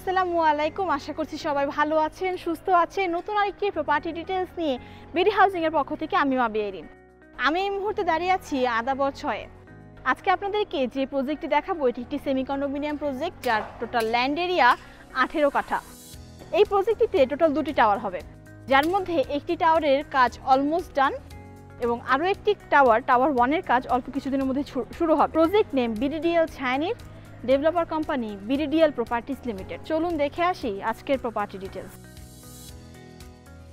আসসালামু আলাইকুম। আশা করছি সবাই ভালো আছেন, সুস্থ আছেন। নতুন আরেকটি প্রপার্টি ডিটেইলস নিয়ে বিডি হাউজিং এর পক্ষ থেকে আমি মাবিয়া এরিন। আমি এই মুহূর্তে দাঁড়িয়ে আছি আদাবর 6-এ। আজকে আপনাদেরকে যে প্রজেক্টটি দেখাবো এটি একটি সেমি কন্ডোমিনিয়াম প্রজেক্ট, যার টোটাল ল্যান্ড এরিয়া 18 কাঠা। এই প্রজেক্টটিতে টোটাল 2টি টাওয়ার হবে, যার মধ্যে একটি টাওয়ারের কাজ অলমোস্ট ডান এবং আরও একটি টাওয়ার 1-এর কাজ অল্প কিছুদিনের মধ্যে শুরু হবে। Project name BDDL Chhayanir, developer company BDDL properties limited. চলুন দেখে আসি আজকের প্রপার্টি ডিটেলস।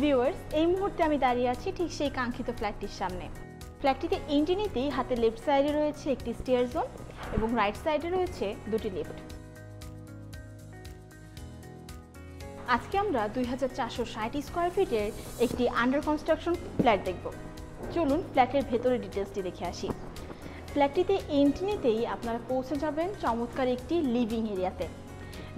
ভিউয়ার্স, এই মুহূর্তে আমি দাঁড়িয়ে আছি ঠিক সেই কাঙ্ক্ষিত ফ্ল্যাটটির সামনে। ফ্ল্যাটটিতে এন্ট্রি নিতেই হাতে লেফট সাইডে রয়েছে একটি স্টেয়ার জোন এবং রাইট সাইডে রয়েছে 2টি লিফট। আজকে আমরা 2460 স্কোয়ার ফিটের একটি আন্ডার কনস্ট্রাকশন ফ্ল্যাট দেখব। চলুন ফ্ল্যাটের ভেতরে ডিটেলসটি দেখে আসি। ফ্ল্যাটটিতে এন্ট্রি নিতেই আপনারা পৌঁছে যাবেন চমৎকার একটি লিভিং এরিয়াতে।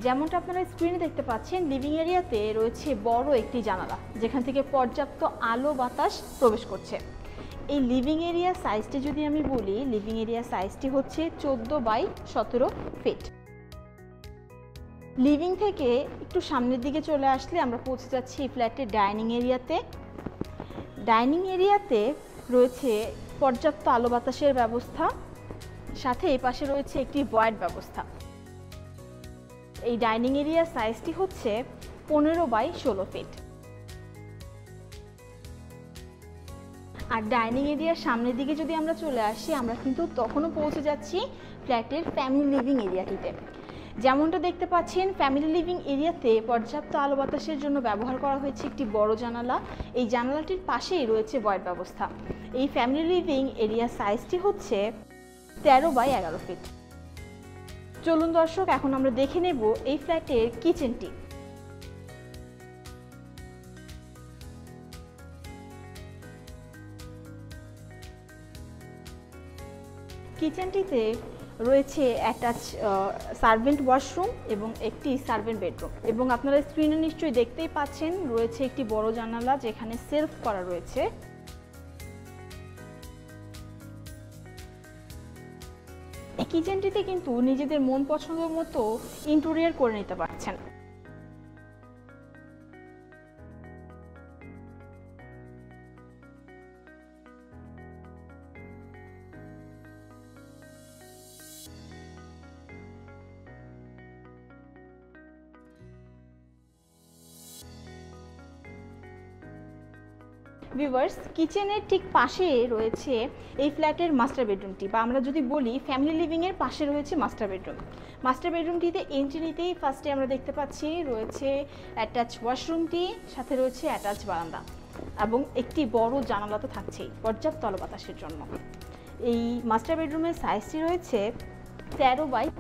যেমনটা আপনারা স্ক্রিনে দেখতে পাচ্ছেন, লিভিং এরিয়াতে রয়েছে বড় একটি জানালা, যেখান থেকে পর্যাপ্ত আলো বাতাস প্রবেশ করছে। এই লিভিং এরিয়া সাইজটি যদি আমি বলি, লিভিং এরিয়া সাইজটি হচ্ছে 14x17 ফিট। লিভিং থেকে একটু সামনের দিকে চলে আসলে আমরা পৌঁছে যাচ্ছি এই ফ্ল্যাটের ডাইনিং এরিয়াতে। ডাইনিং এরিয়াতে রয়েছে পর্যাপ্ত আলো বাতাসের ব্যবস্থা, সাথে এই পাশে রয়েছে একটি ভয়েড ব্যবস্থা। এই ডাইনিং এরিয়ার সাইজটি হচ্ছে 15x16 ফিট। আর ডাইনিং এরিয়ার সামনের দিকে যদি আমরা চলে আসি, আমরা কিন্তু তখনও পৌঁছে যাচ্ছি ফ্ল্যাটের ফ্যামিলি লিভিং এরিয়াটিতে। যেমনটা দেখতে পাচ্ছেন, ফ্যামিলি লিভিং এরিয়াতে পর্যাপ্ত আলো বাতাসের জন্য ব্যবহার করা হয়েছে একটি বড় জানালা। এই জানালাটির পাশেই রয়েছে ভয়েড ব্যবস্থা। এই ফ্যামিলি লিভিং এরিয়া সাইজটি হচ্ছে 13x11 ফিট। চলুন দর্শক, এখন আমরা দেখে নেব এই ফ্ল্যাটের কিচেনটি। কিচেনটিতে রয়েছে অ্যাটাচ সার্ভেন্ট ওয়াশরুম এবং একটি সার্ভেন্ট বেডরুম, এবং আপনারা স্ক্রিনে নিশ্চয়ই দেখতেই পাচ্ছেন রয়েছে একটি বড় জানালা যেখানে সেলফ করা রয়েছে। এই কিচেনটিতে কিন্তু নিজেদের মন পছন্দ মতো ইন্টেরিয়র করে নিতে পারছেন। ভিউয়ার্স, কিচেনের ঠিক পাশে রয়েছে এই ফ্ল্যাটের মাস্টার বেডরুমটি, বা আমরা যদি বলি ফ্যামিলি লিভিং এর পাশে রয়েছে মাস্টার বেডরুম। মাস্টার বেডরুমটিতে এন্ট্রি নিতেই ফার্স্টে আমরা দেখতে পাচ্ছি রয়েছে অ্যাটাচ ওয়াশরুমটি, সাথে রয়েছে অ্যাটাচ বারান্দা এবং একটি বড় জানালা তো থাকছেই পর্যাপ্ত আলো বাতাসের জন্য। এই মাস্টার বেডরুমের সাইজটি রয়েছে 13x।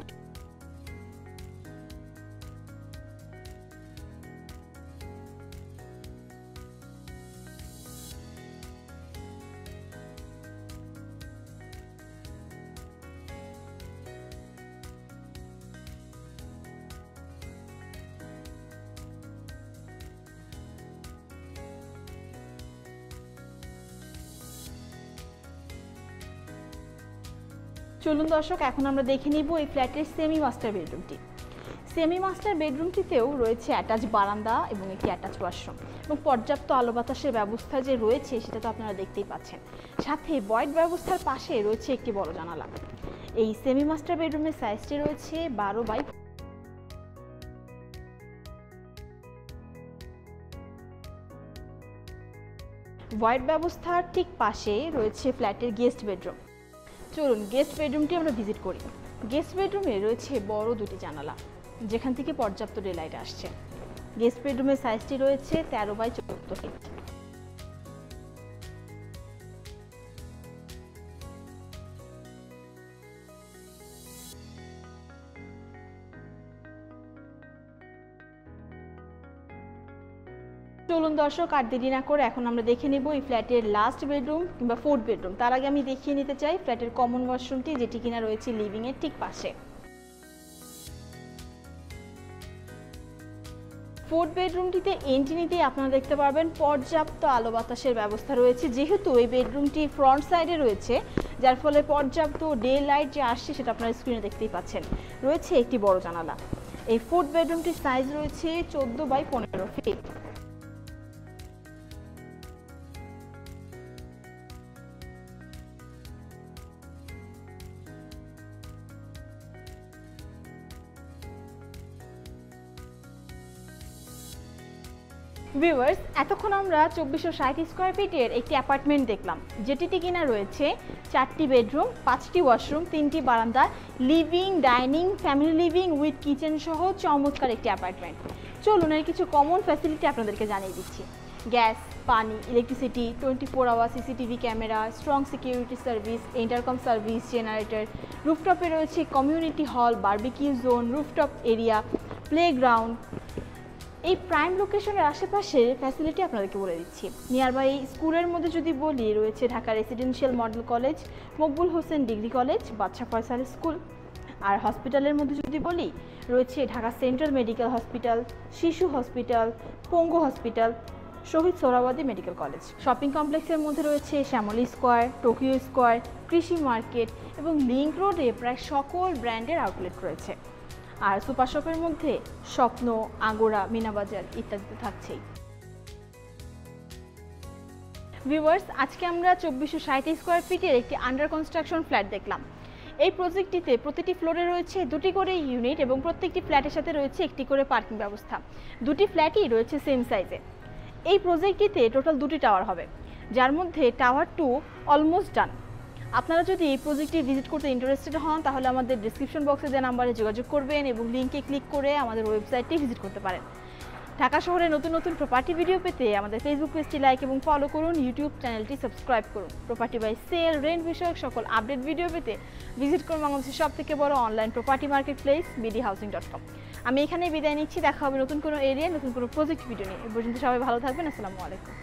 চলুন দর্শক, এখন আমরা দেখে নিব এই ফ্ল্যাটের সেমি মাস্টার বেডরুমটি। সেমি মাস্টার বেডরুমটিতেও রয়েছে অ্যাটাচ বারান্দা এবং একটি অ্যাটাচ ওয়াশরুম, এবং পর্যাপ্ত আলো বাতাসের ব্যবস্থা যে রয়েছে সেটা তো আপনারা দেখতেই পাচ্ছেন। সাথে ভয়েড ব্যবস্থার পাশে রয়েছে একটি বড় জানালা। এই সেমি মাস্টার বেডরুমের সাইজটি রয়েছে 12x। ভয়েড ব্যবস্থার ঠিক পাশে রয়েছে ফ্ল্যাটের গেস্ট বেডরুম। চলুন গেস্ট বেডরুমটি আমরা ভিজিট করি। গেস্ট বেডরুমে রয়েছে বড় 2টি জানালা, যেখান থেকে পর্যাপ্ত ডে লাইট আসছে। গেস্ট বেডরুমের সাইজটি রয়েছে 13x14 ফিট। চলুন দর্শক, আর দেরি না করে এখন আমরা দেখে নেব এই ফ্ল্যাটের লাস্ট বেডরুম কিংবা 4th বেডরুম। তার আগে আমি দেখিয়ে নিতে চাই ফ্ল্যাটের কমন ওয়াশরুমটি, যেটি কিনা রয়েছে লিভিং এর ঠিক পাশে। 4th বেডরুমটিতে এন্ট্রি নিতেই আপনারা দেখতে পারবেন পর্যাপ্ত আলো বাতাসের ব্যবস্থা রয়েছে, যেহেতু এই বেডরুমটি ফ্রন্ট সাইডে রয়েছে, যার ফলে পর্যাপ্ত ডে লাইট যে আসছে সেটা আপনারা স্ক্রিনে দেখতেই পাচ্ছেন। রয়েছে একটি বড় জানালা। এই 4th বেডরুমটির সাইজ রয়েছে 14x15 ফিট। ভিউয়ার্স, এতক্ষণ আমরা 2460 স্কয়ার ফিটের একটি অ্যাপার্টমেন্ট দেখলাম, যেটিতে কিনা রয়েছে 4টি বেডরুম, 5টি ওয়াশরুম, 3টি বারান্দা, living, dining, family living with kitchen সহ চমৎকার একটি অ্যাপার্টমেন্ট। চলুন এর কিছু কমন ফ্যাসিলিটি আপনাদেরকে জানিয়ে দিচ্ছি। গ্যাস, পানি, electricity, 24 hour CCTV camera, strong security service, intercom service, generator. রুফটপে রয়েছে community hall, barbecue zone, rooftop area, playground. এই প্রাইম লোকেশনের আশেপাশে ফ্যাসিলিটি আপনাদেরকে বলে দিচ্ছি। নিয়ারবাই স্কুলের মধ্যে যদি বলি, রয়েছে Dhaka residential model college, Maqbul Hossain degree college, Badsha Faisal school. আর হসপিটালের মধ্যে যদি বলি, রয়েছে ঢাকা সেন্ট্রাল মেডিকেল হসপিটাল, শিশু হসপিটাল, পঙ্গু hospital, Shaheed Suhrawardy medical college. Shopping কমপ্লেক্সের মধ্যে রয়েছে Shyamoli square, Tokyo square, Krishi market এবং লিংক রোডে প্রায় সকল ব্র্যান্ডের আউটলেট রয়েছে। আর সুপার শপের মধ্যে স্বপ্ন, আগোড়া, মিনাবাজার ইত্যাদি থাকছেই। ভিউয়ার্স, আজকে আমরা 2460 স্কয়ার ফিটের একটি আন্ডার কনস্ট্রাকশন ফ্ল্যাট দেখলাম। এই প্রজেক্টটিতে প্রতিটি ফ্লোরে রয়েছে 2টি করে ইউনিট এবং প্রত্যেকটি ফ্ল্যাটের সাথে রয়েছে একটি করে পার্কিং ব্যবস্থা। 2টি ফ্ল্যাটই রয়েছে সেম সাইজে। এই প্রজেক্টটিতে টোটাল 2টি টাওয়ার হবে, যার মধ্যে টাওয়ার 2 অলমোস্ট ডান। আপনারা যদি এই প্রজেক্টটি ভিজিট করতে ইন্টারেস্টেড হন, তাহলে আমাদের ডিসক্রিপশন বক্সে দেওয়া নাম্বারে যোগাযোগ করবেন এবং লিঙ্কে ক্লিক করে আমাদের ওয়েবসাইটটি ভিজিট করতে পারেন। ঢাকা শহরে নতুন নতুন প্রপার্টি ভিডিও পেতে আমাদের ফেসবুক পেজটি লাইক এবং ফলো করুন, ইউটিউব চ্যানেলটি সাবস্ক্রাইব করুন। প্রপার্টি বাই সেল, রেন্ট বিষয়ক সকল আপডেট ভিডিও পেতে ভিজিট করুন বাংলাদেশের সবথেকে বড় online property market place bdhousing.com। আমি এখানেই বিদায় নিচ্ছি। দেখা হবে নতুন কোনো এরিয়া, নতুন কোনো প্রজেক্ট ভিডিও নিয়ে। এ পর্যন্ত সবাই ভালো থাকবেন। আসসালামু আলাইকুম।